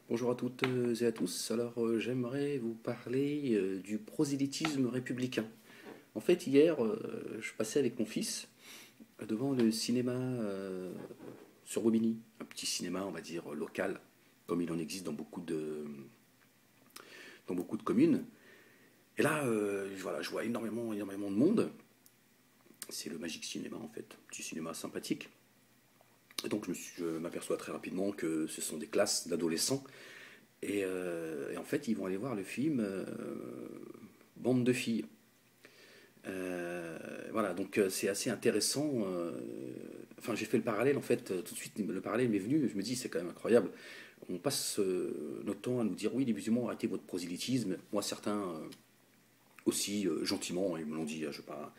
Bonjour à toutes et à tous. Alors, j'aimerais vous parler du prosélytisme républicain. En fait, hier, je passais avec mon fils devant le cinéma sur Bobigny, un petit cinéma, on va dire, local, comme il en existe dans beaucoup de communes. Et là, voilà, je vois énormément de monde. C'est le Magic Cinéma, en fait, petit cinéma sympathique. Et donc, je m'aperçois très rapidement que ce sont des classes d'adolescents. Et en fait, ils vont aller voir le film Bande de filles. Voilà, donc c'est assez intéressant. Enfin, j'ai fait le parallèle, en fait, tout de suite, le parallèle m'est venu. Je me dis, c'est quand même incroyable. On passe notre temps à nous dire, oui, les musulmans, arrêtez votre prosélytisme. Moi, certains aussi, gentiment, ils me l'ont dit, je sais pas.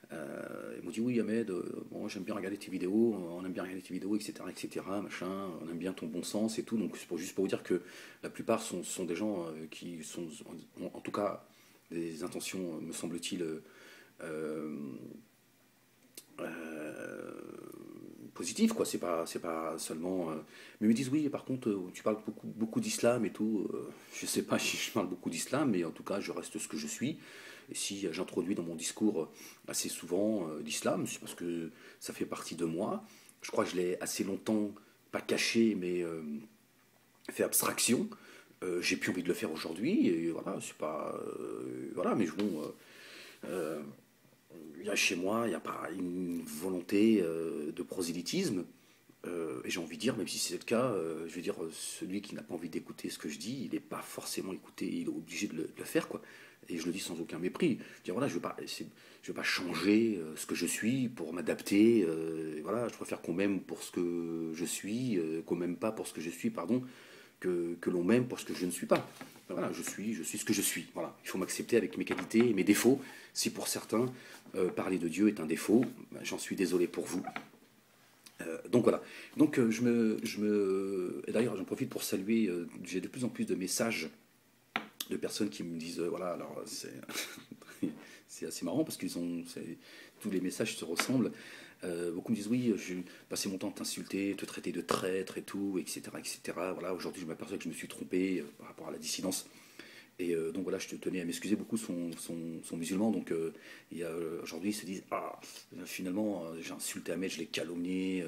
Ils m'ont dit, oui, Ahmed, bon, j'aime bien regarder tes vidéos, on aime bien regarder tes vidéos, etc., machin, on aime bien ton bon sens et tout. Donc, c'est juste pour vous dire que la plupart sont des gens qui sont, en tout cas, des intentions, me semble-t-il, euh, euh, positif, quoi. C'est pas seulement. Mais ils me disent oui, par contre, tu parles beaucoup d'islam et tout. Je sais pas si je parle beaucoup d'islam, mais en tout cas, je reste ce que je suis. Et si j'introduis dans mon discours assez souvent l'islam, c'est parce que ça fait partie de moi. Je crois que je l'ai assez longtemps, pas caché, mais fait abstraction. J'ai plus envie de le faire aujourd'hui, et voilà, c'est pas. Voilà, mais bon. Euh, Chez moi, il n'y a pas une volonté de prosélytisme. Et j'ai envie de dire, même si c'est le cas, je veux dire, celui qui n'a pas envie d'écouter ce que je dis, il n'est pas forcément écouté, il est obligé de le faire, quoi. Et je le dis sans aucun mépris. Je veux dire, voilà, je veux pas changer ce que je suis pour m'adapter. Voilà, je préfère qu'on m'aime pour ce que je suis, qu'on m'aime pas pour ce que je suis, pardon, que l'on m'aime pour ce que je ne suis pas. Voilà, je suis ce que je suis. Voilà, il faut m'accepter avec mes qualités et mes défauts. Si pour certains, parler de Dieu est un défaut, ben, j'en suis désolé pour vous. Donc voilà. Donc et d'ailleurs, j'en profite pour saluer. J'ai de plus en plus de messages de personnes qui me disent voilà, alors c'est c'est assez marrant parce tous les messages se ressemblent. Beaucoup me disent oui, j'ai passé mon temps à t'insulter, te traiter de traître et tout, etc., etc. Voilà, aujourd'hui, je m'aperçois que je me suis trompé par rapport à la dissidence. Et donc voilà, je tenais à m'excuser. Beaucoup sont musulmans, donc aujourd'hui ils se disent ah, finalement j'ai insulté Ahmed, je l'ai calomnié,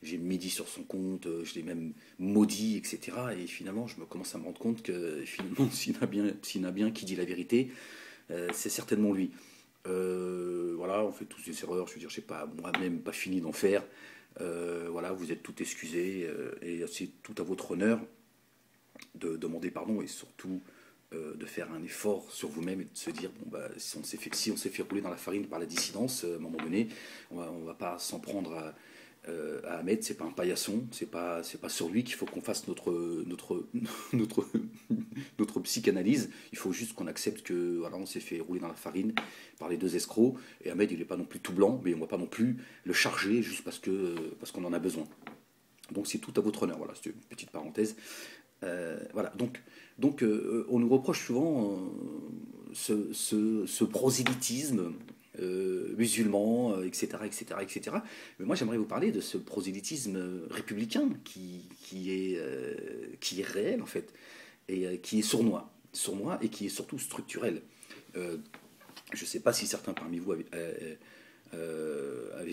j'ai médit sur son compte, je l'ai même maudit, etc. Et finalement, je me commence à me rendre compte que finalement, s'il y en a bien qui dit la vérité, c'est certainement lui. Voilà, on fait tous des erreurs, je veux dire, je sais pas, moi-même pas fini d'en faire. Voilà, vous êtes tout excusés et c'est tout à votre honneur de demander pardon et surtout de faire un effort sur vous-même et de se dire bon bah si on s'est fait rouler dans la farine par la dissidence, à un moment donné, on va pas s'en prendre à Ahmed, c'est pas un paillasson, c'est pas sur lui qu'il faut qu'on fasse notre, notre psychanalyse. Il faut juste qu'on accepte que voilà, on s'est fait rouler dans la farine par les deux escrocs. Et Ahmed, il n'est pas non plus tout blanc, mais on va pas non plus le charger juste parce qu'on en a besoin. Donc c'est tout à votre honneur. Voilà, c'est une petite parenthèse. Voilà, on nous reproche souvent ce prosélytisme musulman, etc., etc., etc. Mais moi, j'aimerais vous parler de ce prosélytisme républicain qui est réel, en fait, et qui est sournois et qui est surtout structurel. Euh, je ne sais pas si certains parmi vous avez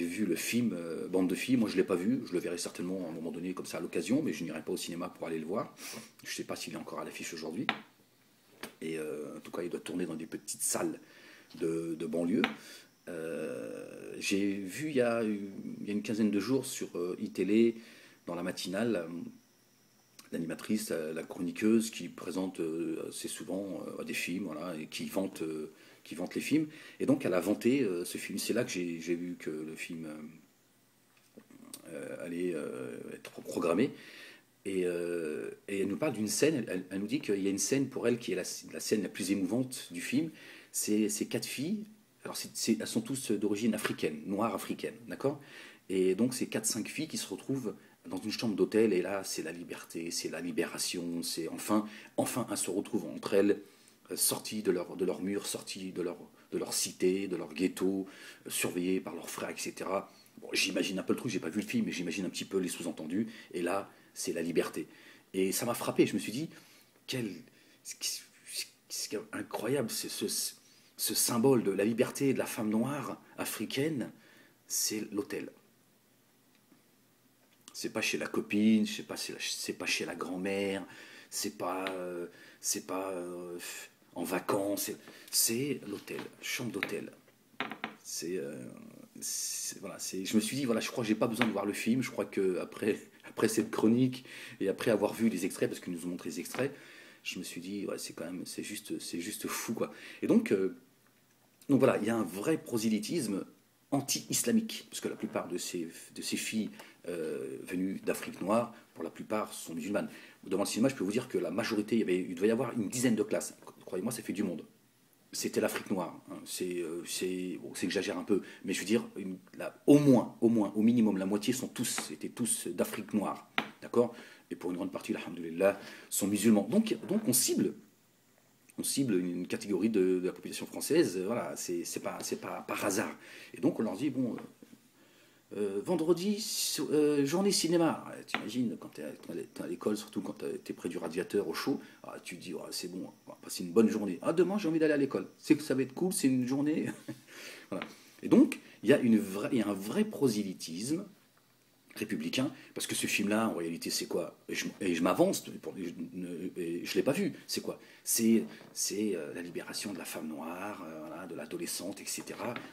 vu le film Bande de filles. Moi, je ne l'ai pas vu. Je le verrai certainement à un moment donné, comme ça, à l'occasion, mais je n'irai pas au cinéma pour aller le voir. Je ne sais pas s'il est encore à l'affiche aujourd'hui. Et en tout cas, il doit tourner dans des petites salles de banlieue. J'ai vu il y a une quinzaine de jours sur iTélé, dans la matinale, l'animatrice, la chroniqueuse qui présente assez souvent des films, voilà, et qui vante les films. Et donc elle a vanté ce film. C'est là que j'ai vu que le film allait être programmé. Et elle nous parle d'une scène, elle nous dit qu'il y a une scène pour elle qui est la scène la plus émouvante du film. C'est ces quatre filles, alors elles sont tous d'origine africaine, noire africaine, d'accord. Et donc ces quatre cinq filles qui se retrouvent dans une chambre d'hôtel, et là c'est la liberté, c'est la libération, c'est enfin elles se retrouvent entre elles, sorties de leur mur, sorties de leur cité, de leur ghetto, surveillées par leurs frères, etc. Bon, j'imagine un peu le truc, j'ai pas vu le film, mais j'imagine un petit peu les sous-entendus. Et là, c'est la liberté. Et ça m'a frappé. Je me suis dit, quel, c'est incroyable, c'est ce symbole de la liberté de la femme noire africaine, c'est l'hôtel. C'est pas chez la copine, c'est pas chez la grand-mère, c'est pas, c'est pas en vacances, c'est l'hôtel, chambre d'hôtel. C'est, voilà, je me suis dit, voilà, je crois que j'ai pas besoin de voir le film. Je crois que après cette chronique et après avoir vu les extraits, parce qu'ils nous ont montré les extraits, je me suis dit, ouais, c'est juste fou, quoi. Et donc voilà, il y a un vrai prosélytisme anti-islamique, parce que la plupart de ces filles venues d'Afrique noire, pour la plupart, sont musulmanes. Devant le cinéma, je peux vous dire que la majorité, il devait y avoir une dizaine de classes. Croyez-moi, ça fait du monde. C'était l'Afrique noire. Hein. Bon, c'est que j'exagère un peu, mais je veux dire, au minimum, la moitié étaient tous d'Afrique noire. D'accord. Et pour une grande partie, alhamdoulilah, sont musulmans. Donc on cible une catégorie de la population française, voilà, c'est pas par hasard. Et donc on leur dit, bon, vendredi, journée cinéma. T'imagines, quand t'es à l'école, surtout quand t'es près du radiateur au chaud, tu te dis, oh, c'est bon, on va passer une bonne journée. Ah, demain j'ai envie d'aller à l'école. C'est que ça va être cool, c'est une journée. Voilà. Et donc, il y a un vrai prosélytisme républicain, parce que ce film-là, en réalité, c'est quoi? Et je m'avance, je ne l'ai pas vu. C'est quoi? C'est la libération de la femme noire, voilà, de l'adolescente, etc.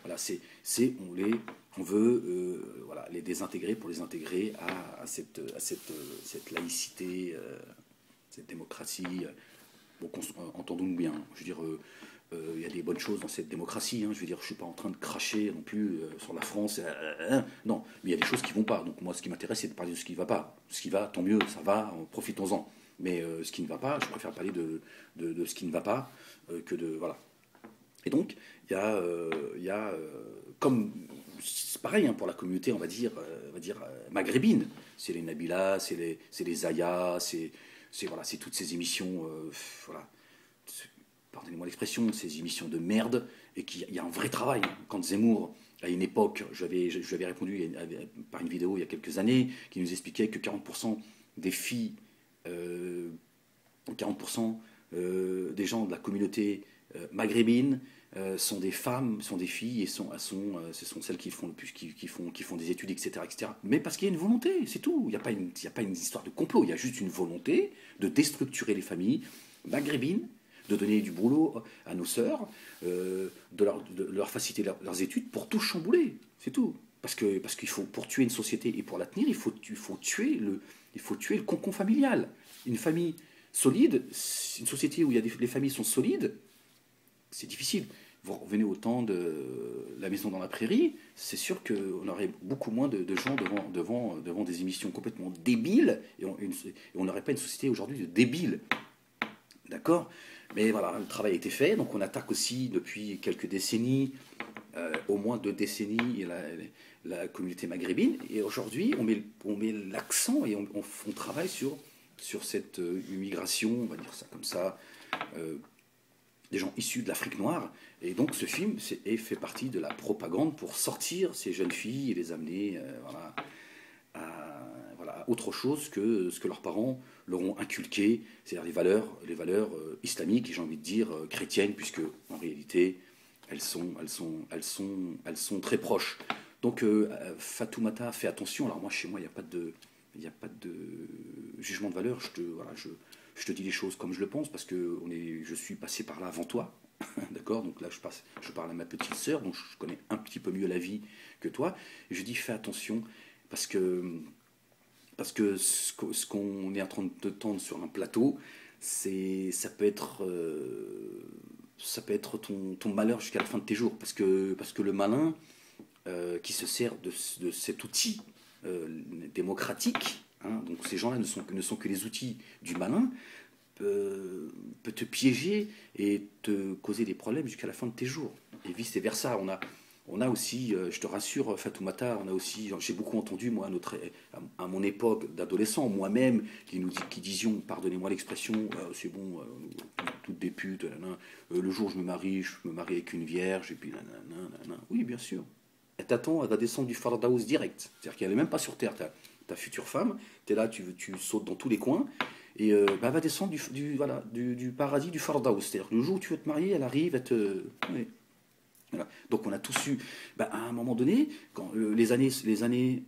Voilà, on veut voilà, les désintégrer pour les intégrer cette laïcité, cette démocratie. Bon, entendons-nous bien. Je veux dire, il y a des bonnes choses dans cette démocratie. Hein. Je veux dire, je ne suis pas en train de cracher non plus sur la France. Non, mais il y a des choses qui ne vont pas. Donc moi, ce qui m'intéresse, c'est de parler de ce qui ne va pas. Ce qui va, tant mieux, ça va, profitons-en. Mais ce qui ne va pas, je préfère parler de ce qui ne va pas que de... Voilà. Et donc, il y a comme... C'est pareil hein, pour la communauté, on va dire maghrébine. C'est les Nabila, c'est les Zaya, voilà, c'est toutes ces émissions... voilà, pardonnez-moi l'expression, ces émissions de merde, et qu'il y a un vrai travail. Quand Zemmour, à une époque, je lui avais répondu par une vidéo il y a quelques années, qui nous expliquait que 40% des filles, 40% des gens de la communauté maghrébine sont des femmes, sont des filles, et ce sont celles qui font le plus, qui font des études, etc., etc. Mais parce qu'il y a une volonté, c'est tout. Il n'y a pas une histoire de complot, il y a juste une volonté de déstructurer les familles maghrébines, de donner du boulot à nos sœurs, de leur faciliter leurs études pour tout chambouler. C'est tout. Parce qu'il faut, pour tuer une société et pour la tenir, il faut tuer le cocon familial. Une famille solide, une société où les familles sont solides, c'est difficile. Vous revenez au temps de la maison dans la prairie, c'est sûr qu'on aurait beaucoup moins de gens devant des émissions complètement débiles, et on n'aurait pas une société aujourd'hui de débiles. D'accord? Mais voilà, le travail a été fait, donc on attaque aussi depuis quelques décennies, au moins 2 décennies, la communauté maghrébine. Et aujourd'hui, on met l'accent et on travaille sur cette immigration, on va dire ça comme ça, des gens issus de l'Afrique noire. Et donc ce film fait partie de la propagande pour sortir ces jeunes filles et les amener voilà, à autre chose que ce que leurs parents leur ont inculqué, c'est-à-dire les valeurs islamiques, et j'ai envie de dire chrétiennes, puisque en réalité elles sont très proches. Donc Fatoumata, fais attention. Alors moi, chez moi, il n'y a pas de jugement de valeur. Je te dis les choses comme je le pense, parce que je suis passé par là avant toi. D'accord. Donc là, je parle à ma petite sœur, donc je connais un petit peu mieux la vie que toi. Et je dis, fais attention, parce que ce qu'on est en train de te tendre sur un plateau, ça peut être ton malheur jusqu'à la fin de tes jours, parce que le malin qui se sert de cet outil démocratique, hein, donc ces gens-là ne sont que les outils du malin, peut te piéger et te causer des problèmes jusqu'à la fin de tes jours, et vice versa. On a aussi, je te rassure Fatoumata, j'ai beaucoup entendu moi à mon époque d'adolescent, moi-même, qui disions, pardonnez-moi l'expression, c'est bon, toutes des putes, le jour où je me marie avec une vierge, et puis nanana. Oui, bien sûr. Elle t'attend, elle va descendre du Fardaous direct. C'est-à-dire qu'elle n'est même pas sur terre. Ta future femme, tu es là, tu sautes dans tous les coins, Et bah, elle va descendre voilà, du paradis du Fardaus. C'est-à-dire le jour où tu veux te marier, elle arrive, elle te... Oui. Voilà. Donc on a tous eu, bah, à un moment donné, quand les années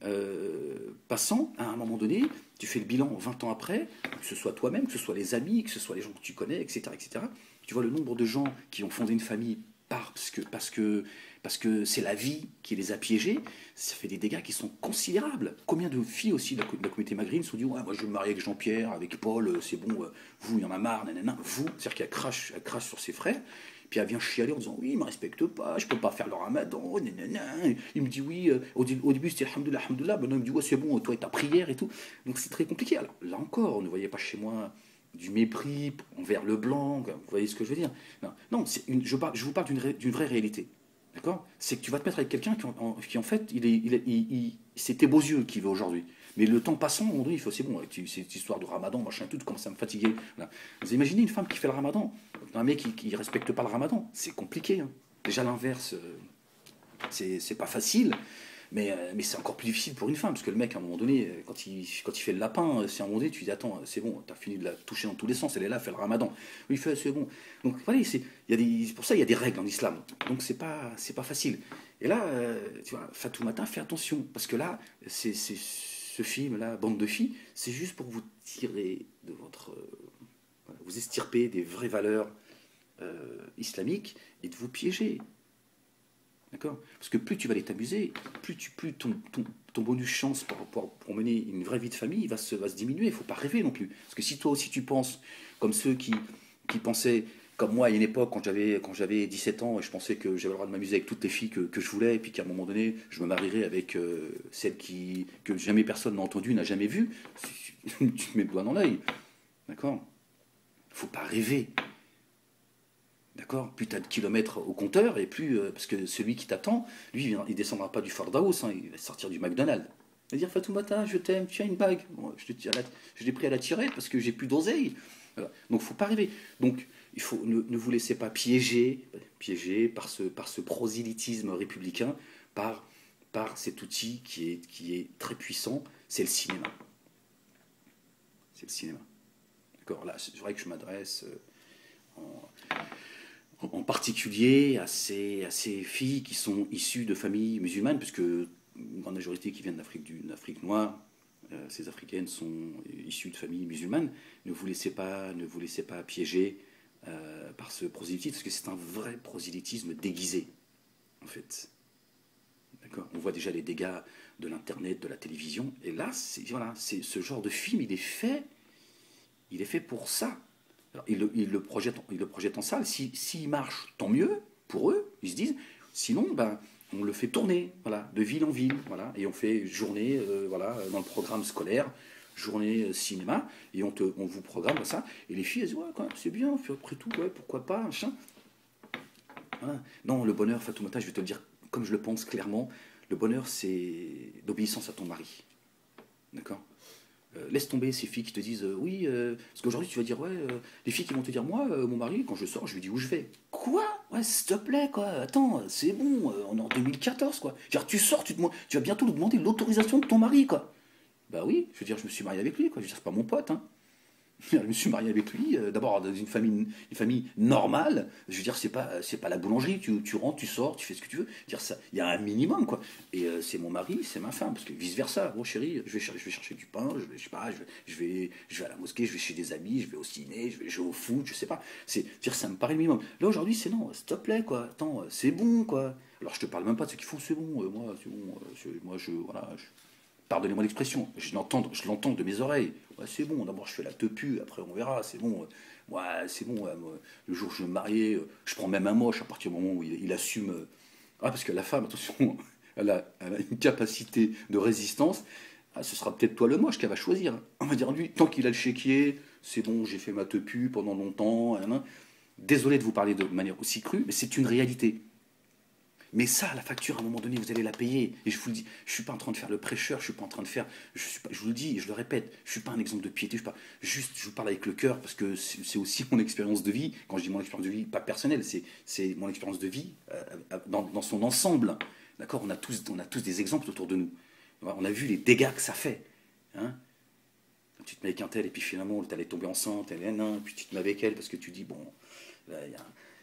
passant, à un moment donné, tu fais le bilan 20 ans après, que ce soit toi-même, que ce soit les amis, que ce soit les gens que tu connais, etc., etc. Tu vois le nombre de gens qui ont fondé une famille parce que c'est la vie qui les a piégés, ça fait des dégâts qui sont considérables. Combien de filles aussi de la communauté maghrébine se sont dit ouais, moi je vais me marier avec Jean-Pierre, avec Paul, c'est bon, vous, il y en a marre, nanana. Vous, c'est-à-dire qu'elle crache sur ses frères, puis elle vient chialer en disant oui, il me respecte pas, je peux pas faire le ramadan, nanana. Il me dit oui, au début c'était alhamdoulilah, alhamdoulilah, maintenant il me dit ouais, c'est bon, toi et ta prière et tout. Donc c'est très compliqué. Alors là encore, ne voyez pas chez moi du mépris envers le blanc, vous voyez ce que je veux dire. Non, non je vous parle d'une vraie réalité. D'accord. C'est que tu vas te mettre avec quelqu'un qui en fait, c'est tes beaux yeux qui veut aujourd'hui. Mais le temps passant, on dit, c'est bon, cette histoire de ramadan, machin, tout commence à me fatiguer. Voilà. Vous imaginez une femme qui fait le ramadan, un mec qui ne respecte pas le ramadan, c'est compliqué. Hein. Déjà l'inverse, c'est pas facile. Mais c'est encore plus difficile pour une femme, parce que le mec, à un moment donné, quand il fait le lapin, c'est à un moment donné, tu dis, attends, c'est bon, t'as fini de la toucher dans tous les sens, elle est là, elle fait le ramadan. Oui, il fait, c'est bon. Donc voilà, c'est pour ça il y a des règles en islam. Donc c'est pas facile. Et là, tu vois, Fatoumata, fais attention, parce que là, ce film-là, Bande de filles, c'est juste pour vous tirer de votre... vous extirper des vraies valeurs islamiques et de vous piéger. D'accord. Parce que plus tu vas aller t'amuser, plus ton bonus chance pour mener une vraie vie de famille va se diminuer. Il ne faut pas rêver non plus. Parce que si toi aussi tu penses comme ceux qui pensaient, comme moi à une époque, quand j'avais 17 ans, et je pensais que j'avais le droit de m'amuser avec toutes les filles que je voulais, et puis qu'à un moment donné, je me marierais avec celle que jamais personne n'a entendue, n'a jamais vue, tu te mets le doigt dans l'œil. D'accord. Il ne faut pas rêver. D'accord. Plus tu as de kilomètres au compteur, et plus. Parce que celui qui t'attend, lui, il ne descendra pas du Fardaus, hein, il va sortir du McDonald's. Il va dire Fatoumata, je t'aime, tu as une bague. Bon, je l'ai pris à la tirette parce que j'ai plus d'oseille. Voilà. Donc il ne faut pas rêver. Donc ne vous laissez pas piéger par ce prosélytisme républicain, par cet outil qui est très puissant, c'est le cinéma. C'est le cinéma. D'accord. Là, c'est vrai que je m'adresse en particulier à ces filles qui sont issues de familles musulmanes, puisque une grande majorité qui viennent d'Afrique noire, ces Africaines sont issues de familles musulmanes. Ne vous laissez pas piéger par ce prosélytisme, parce que c'est un vrai prosélytisme déguisé, en fait. D'accord. On voit déjà les dégâts de l'Internet, de la télévision, et là, ce genre de film, il est fait pour ça. Alors, ils le projettent en salle. S'il marche, tant mieux pour eux. Ils se disent. Sinon, ben, on le fait tourner, voilà, de ville en ville, voilà, et on fait journée, voilà, dans le programme scolaire, journée cinéma, et on vous programme ça. Et les filles, elles disent ouais, quand même, c'est bien. Après tout, ouais, pourquoi pas, machin. Voilà. Non, le bonheur, Fatoumata, je vais te le dire comme je le pense clairement. Le bonheur, c'est l'obéissance à ton mari, d'accord. Laisse tomber ces filles qui te disent oui, parce qu'aujourd'hui tu vas dire ouais, les filles qui vont te dire moi, mon mari, quand je sors, je lui dis où je vais. Quoi. Ouais, s'il te plaît, quoi. Attends, c'est bon, on est en 2014, quoi. Genre, tu sors, tu vas bientôt lui demander l'autorisation de ton mari, quoi. Bah oui, je veux dire, je me suis marié avec lui, quoi. Je veux dire, c'est pas mon pote, hein. Je me suis marié avec lui, d'abord dans une famille normale. Je veux dire, c'est pas la boulangerie. Tu rentres, tu sors, tu fais ce que tu veux. Dire ça, il y a un minimum, quoi. Et c'est mon mari, c'est ma femme, parce que vice versa. Bon chérie, je vais chercher du pain, je sais pas, je vais à la mosquée, je vais chez des amis, je vais au ciné, je vais jouer au foot, je sais pas. Dire ça me paraît le minimum. Là aujourd'hui, c'est non, s'il te plaît, quoi. Attends, c'est bon, quoi. Alors je te parle même pas de ce qu'il faut, c'est bon. Moi, c'est bon. Moi, voilà. Pardonnez-moi l'expression, je l'entends de mes oreilles. Ouais, c'est bon, d'abord je fais la tepu, après on verra, c'est bon. Ouais, c'est bon, le jour où je vais me marier, je prends même un moche à partir du moment où il assume. Ah, parce que la femme, attention, elle a une capacité de résistance. Ah, ce sera peut-être toi le moche qu'elle va choisir. On va dire, lui, tant qu'il a le chéquier, c'est bon, j'ai fait ma tepu pendant longtemps. Désolé de vous parler de manière aussi crue, mais c'est une réalité. Mais ça, la facture, à un moment donné, vous allez la payer. Et je vous le dis, je ne suis pas en train de faire le prêcheur, je suis pas en train de faire... je vous le dis et je le répète, je ne suis pas un exemple de piété, je vous parle avec le cœur, parce que c'est aussi mon expérience de vie. Quand je dis mon expérience de vie, pas personnelle, c'est mon expérience de vie dans son ensemble. D'accord. On a tous des exemples autour de nous. On a vu les dégâts que ça fait. Hein. Tu te mets avec un tel, et puis finalement, tu allais tomber enceinte, et puis tu te mets avec elle parce que tu dis, bon, là,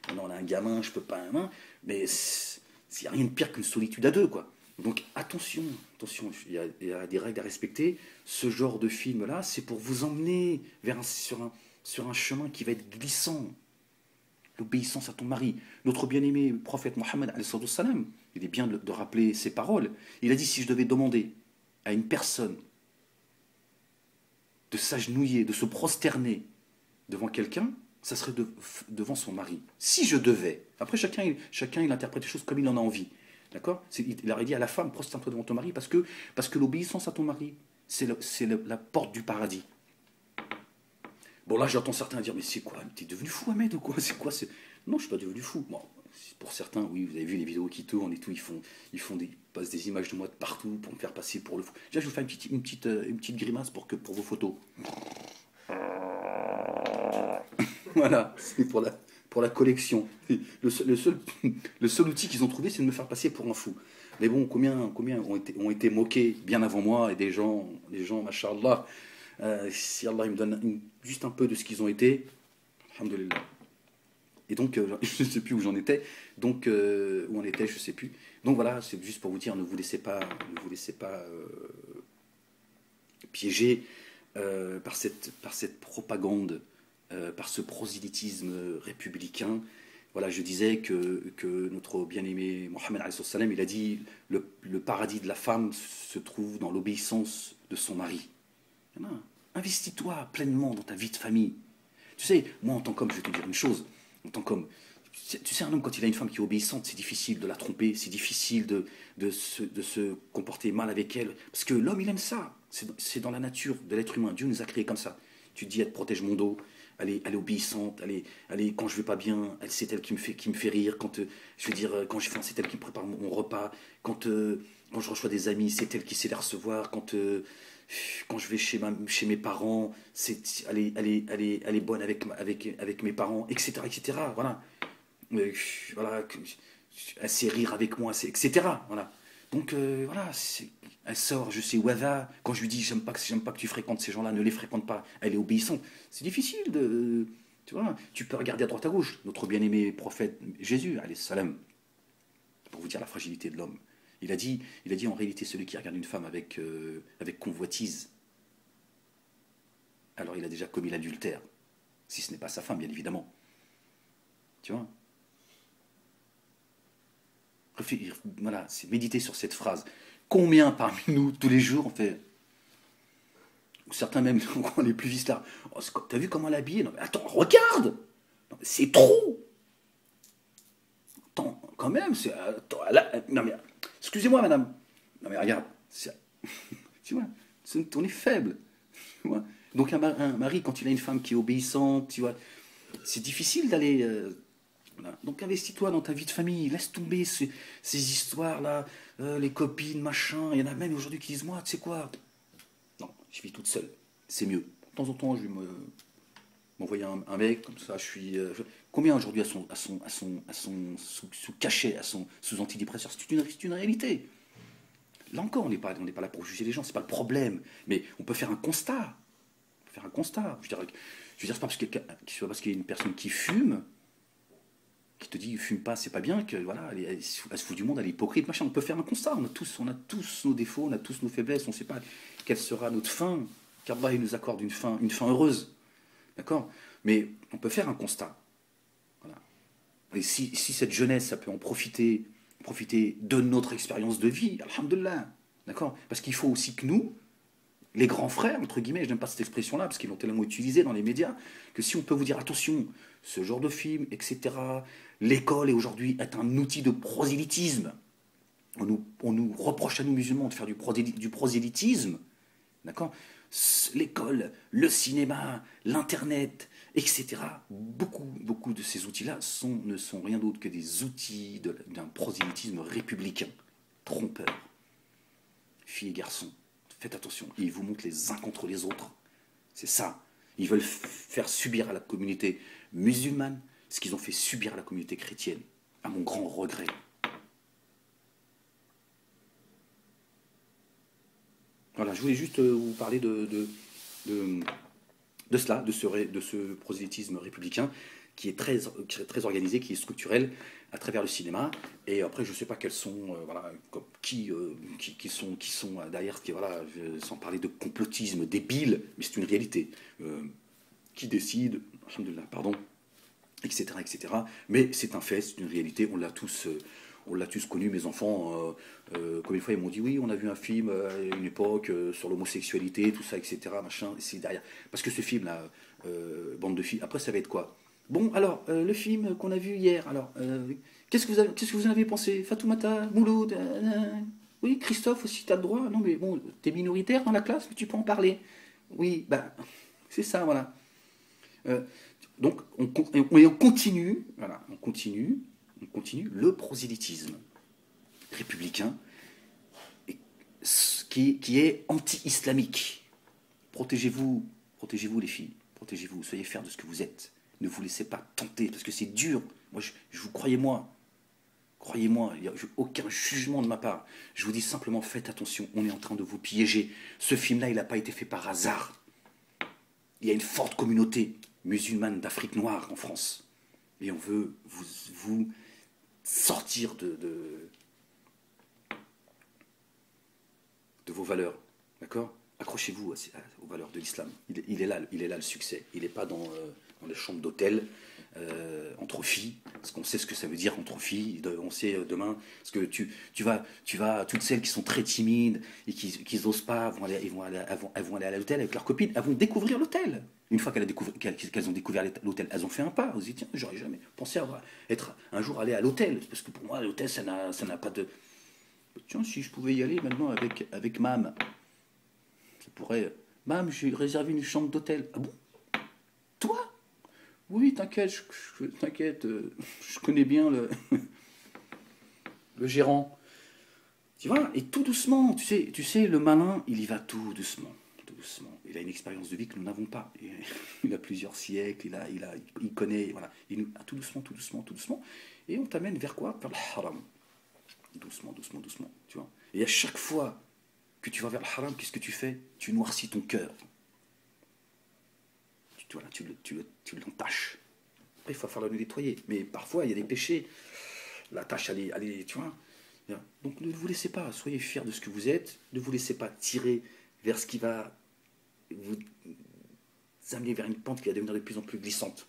maintenant on a un gamin, je peux pas un main, mais il n'y a rien de pire qu'une solitude à deux, quoi. Donc attention, attention, il y a des règles à respecter. Ce genre de film-là, c'est pour vous emmener sur un chemin qui va être glissant. L'obéissance à ton mari. Notre bien-aimé prophète Mohammed, il est bien de rappeler ses paroles. Il a dit, si je devais demander à une personne de s'agenouiller, de se prosterner devant quelqu'un, ça serait devant son mari. Si je devais. Après, chacun il interprète les choses comme il en a envie. D'accord. Il aurait dit à la femme, prosterne-toi devant ton mari, parce que l'obéissance à ton mari, c'est la porte du paradis. Bon, là, j'entends certains dire, mais c'est quoi? T'es devenu fou, Ahmed, ou quoi? C'est quoi? Non, je suis pas devenu fou. Bon, pour certains, oui, vous avez vu les vidéos qui tournent et tout, ils passent des images de moi de partout pour me faire passer pour le fou. Déjà, je vous fais une petite grimace pour vos photos. Voilà, c'est pour la collection. Le seul outil qu'ils ont trouvé, c'est de me faire passer pour un fou. Mais bon, combien ont été moqués bien avant moi, et des gens, machallah, si Allah il me donne juste un peu de ce qu'ils ont été, alhamdoulilah. Et donc, je ne sais plus où j'en étais, donc, où on était, je ne sais plus. Donc voilà, c'est juste pour vous dire, ne vous laissez pas piéger par cette propagande, par ce prosélytisme républicain. Voilà, je disais que notre bien-aimé Mohammed salam, il a dit le paradis de la femme se trouve dans l'obéissance de son mari. Investis-toi pleinement dans ta vie de famille. Tu sais, moi en tant qu'homme, je vais te dire une chose. En tant qu'homme, tu sais, un homme, quand il a une femme qui est obéissante, c'est difficile de la tromper, c'est difficile de se comporter mal avec elle. Parce que l'homme, il aime ça. C'est dans la nature de l'être humain. Dieu nous a créés comme ça. Tu te dis, elle protège mon dos, elle est obéissante, quand je vais pas bien, c'est elle qui me fait rire. Quand, je veux dire, quand je fais, c'est elle qui me prépare mon repas. Quand je reçois des amis, c'est elle qui sait les recevoir. Quand je vais chez mes parents, elle est bonne avec mes parents, etc., etc. Voilà. Voilà, elle sait rire avec moi, etc. Voilà. Donc voilà, elle sort, je sais où elle va. Quand je lui dis j'aime pas que tu fréquentes ces gens-là, ne les fréquente pas, elle est obéissante. C'est difficile de. Tu vois, tu peux regarder à droite à gauche. Notre bien-aimé prophète Jésus, alayhi salam, pour vous dire la fragilité de l'homme. Il a dit en réalité, celui qui regarde une femme avec convoitise, alors il a déjà commis l'adultère. Si ce n'est pas sa femme, bien évidemment. Tu vois. Voilà, c'est méditer sur cette phrase. Combien parmi nous, tous les jours, on fait. Certains même, on est plus vite là. Oh, t'as vu comment elle est habillée? Non, mais attends, regarde! C'est trop! Attends, quand même, c'est. Attends, non, mais. Excusez-moi, madame. Non, mais regarde. Tu vois, on est faible. Tu vois. Donc, un mari, quand il a une femme qui est obéissante, tu vois, c'est difficile d'aller. Voilà. Donc investis-toi dans ta vie de famille, laisse tomber ces histoires-là, les copines, machin. Il y en a même aujourd'hui qui disent, moi, tu sais quoi? Non, je vis toute seule, c'est mieux. De temps en temps, je vais m'envoyer un mec, comme ça, je suis... Combien aujourd'hui sous cachet, sous antidépresseur? C'est une réalité. Là encore, on n'est pas là pour juger les gens, c'est pas le problème. Mais on peut faire un constat. On peut faire un constat. Je veux dire, c'est pas parce qu'il y a une personne qui fume, qui te dit fume pas, c'est pas bien, que voilà, elle se fout du monde, elle est hypocrite, machin. On peut faire un constat, on a tous nos défauts, on a tous nos faiblesses, on ne sait pas quelle sera notre fin, qu'Allah nous accorde une fin heureuse. D'accord. Mais on peut faire un constat. Voilà. Et si cette jeunesse, ça peut en profiter de notre expérience de vie, alhamdoulilah. D'accord. Parce qu'il faut aussi que nous, les grands frères, entre guillemets, je n'aime pas cette expression-là, parce qu'ils l'ont tellement utilisée dans les médias, que si on peut vous dire, attention, ce genre de film, etc., l'école est aujourd'hui un outil de prosélytisme. On nous reproche à nous musulmans de faire du prosélytisme, d'accord. L'école, le cinéma, l'internet, etc. Beaucoup de ces outils-là ne sont rien d'autre que des outils d'un prosélytisme républicain, trompeur. Filles et garçons, faites attention. Ils vous montrent les uns contre les autres. C'est ça. Ils veulent faire subir à la communauté musulmane ce qu'ils ont fait subir à la communauté chrétienne, à mon grand regret. Voilà, je voulais juste vous parler de de, cela, de ce prosélytisme républicain qui est très organisé, qui est structurel à travers le cinéma. Et après, je ne sais pas quels sont, voilà, qui sont derrière, voilà, sans parler de complotisme débile, mais c'est une réalité. Qui décide, alhamdoulilah, pardon, etc., etc. Mais c'est un fait, c'est une réalité, on l'a tous connu, mes enfants. Comme une fois, ils m'ont dit, oui, on a vu un film à une époque sur l'homosexualité, tout ça, etc., machin, c'est derrière. Parce que ce film-là, bande de filles, après, ça va être quoi? Bon, alors, le film qu'on a vu hier, alors, qu'est-ce que vous en avez pensé? Fatoumata, Mouloud, oui, Christophe aussi, t'as le droit. Non, mais bon, t'es minoritaire dans la classe, mais tu peux en parler. Oui, ben, c'est ça, voilà. Euh, donc, on continue, voilà, on continue le prosélytisme républicain qui est anti-islamique. Protégez-vous, protégez-vous les filles, protégez-vous, soyez fiers de ce que vous êtes. Ne vous laissez pas tenter, parce que c'est dur. Moi, je vous croyez-moi, il n'y a aucun jugement de ma part. Je vous dis simplement, faites attention, on est en train de vous piéger. Ce film-là, il n'a pas été fait par hasard. Il y a une forte communauté musulmane d'Afrique noire en France. Et on veut vous sortir de vos valeurs. D'accord? Accrochez-vous aux valeurs de l'islam. Il est là le succès. Il n'est pas dans les chambres d'hôtel entre filles, parce qu'on sait ce que ça veut dire entre filles. On sait demain, parce que tu vas, toutes celles qui sont très timides et qui n'osent pas, elles vont aller à l'hôtel avec leurs copines, elles vont découvrir l'hôtel. Une fois qu'elles ont découvert l'hôtel, elles ont fait un pas. Elles se disent, tiens, j'aurais jamais pensé être un jour aller à l'hôtel, parce que pour moi, l'hôtel, ça n'a pas de. Tiens, si je pouvais y aller maintenant avec Mam, ça pourrait. Mam, j'ai réservé une chambre d'hôtel. Ah bon? Toi? Oui, t'inquiète, t'inquiète, je connais bien le gérant. Tu vois, et tout doucement, tu sais, le malin, il y va tout doucement. Tout doucement. Il a une expérience de vie que nous n'avons pas. Il a plusieurs siècles, il connaît, voilà. Tout doucement, tout doucement, tout doucement. Et on t'amène vers quoi? Vers le haram. Doucement, doucement, doucement, tu vois. Et à chaque fois que tu vas vers le haram, qu'est-ce que tu fais? Tu noircis ton cœur. Voilà, tu l'entaches. Après, il va falloir le nettoyer. Mais parfois, il y a des péchés. La tâche, tu vois. Donc ne vous laissez pas, soyez fiers de ce que vous êtes. Ne vous laissez pas tirer vers ce qui va vous amener vers une pente qui va devenir de plus en plus glissante.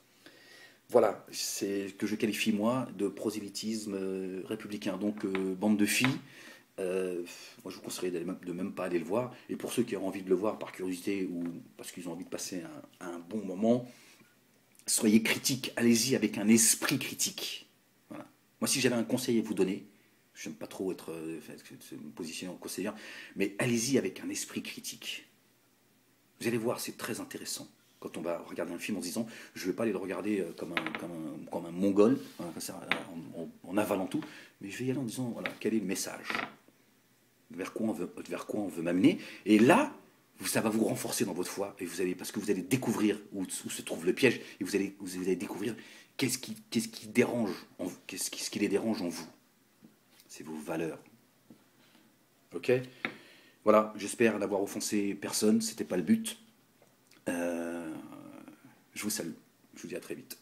Voilà, c'est ce que je qualifie moi de prosélytisme républicain. Donc, bande de filles, moi je vous conseillerais de même pas aller le voir. Et pour ceux qui ont envie de le voir par curiosité ou parce qu'ils ont envie de passer un bon moment, soyez critiques, allez-y avec un esprit critique. Voilà. Moi, si j'avais un conseil à vous donner, je n'aime pas trop me positionner en conseillère, mais allez-y avec un esprit critique. Vous allez voir, c'est très intéressant. Quand on va regarder un film en se disant, je ne vais pas aller le regarder comme un mongol, en avalant tout, mais je vais y aller en disant, voilà, quel est le message? Vers quoi on veut m'amener? Et là, ça va vous renforcer dans votre foi, et parce que vous allez découvrir où se trouve le piège, et vous allez découvrir qu'est-ce qui dérange, qu'est-ce qui les dérange en vous. C'est vos valeurs. Ok? Voilà, j'espère n'avoir offensé personne, c'était pas le but. Je vous salue, je vous dis à très vite.